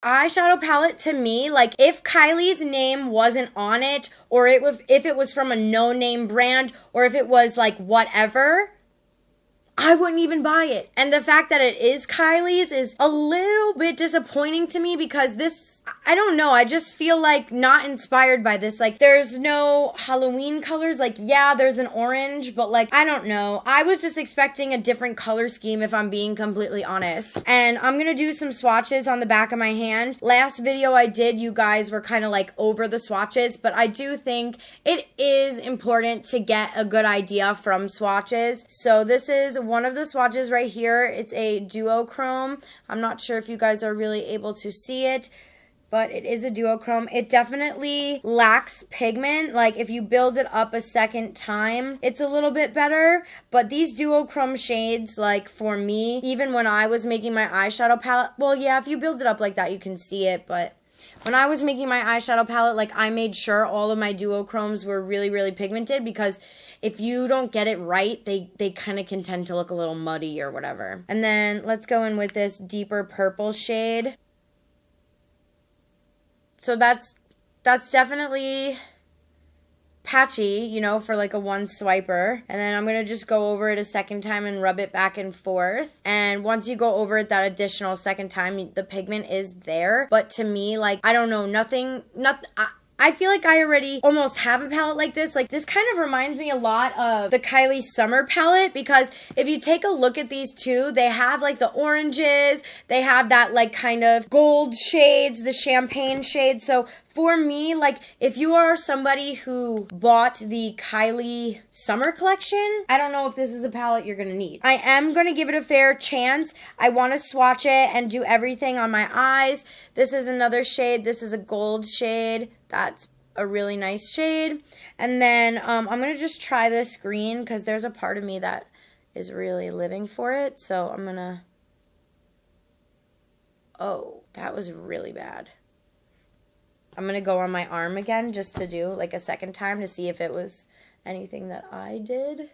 eyeshadow palette to me, like if Kylie's name wasn't on it, or if it was from a no-name brand, or if it was like whatever, I wouldn't even buy it. And the fact that it is Kylie's is a little bit disappointing to me because this, I don't know, I just feel like not inspired by this. Like, there's no Halloween colors. Like, yeah, there's an orange, but like, I don't know. I was just expecting a different color scheme if I'm being completely honest. And I'm gonna do some swatches on the back of my hand. Last video I did, you guys were kind of like over the swatches, but I do think it is important to get a good idea from swatches. So this is one of the swatches right here. It's a duochrome. I'm not sure if you guys are really able to see it, but it is a duochrome. It definitely lacks pigment. Like, if you build it up a second time, it's a little bit better. But these duochrome shades, like, for me, even when I was making my eyeshadow palette, well, yeah, if you build it up like that, you can see it, but when I was making my eyeshadow palette, like, I made sure all of my duochromes were really, really pigmented, because if you don't get it right, they kind of can tend to look a little muddy or whatever. And then let's go in with this deeper purple shade. So that's definitely patchy, you know, for like a one swiper. And then I'm going to just go over it a second time and rub it back and forth. And once you go over it that additional second time, the pigment is there. But to me, like, I don't know, I feel like I already almost have a palette like this. Like, this kind of reminds me a lot of the Kylie Summer palette, because if you take a look at these two, they have like the oranges, they have that like kind of gold shades, the champagne shades. So for me, like, if you are somebody who bought the Kylie Summer collection, I don't know if this is a palette you're gonna need. I am gonna give it a fair chance. I wanna swatch it and do everything on my eyes. This is another shade. This is a gold shade. That's a really nice shade. And then I'm gonna just try this green because there's a part of me that is really living for it. So I'm gonna, oh, that was really bad. I'm going to go on my arm again just to do like a second time to see if it was anything that I did.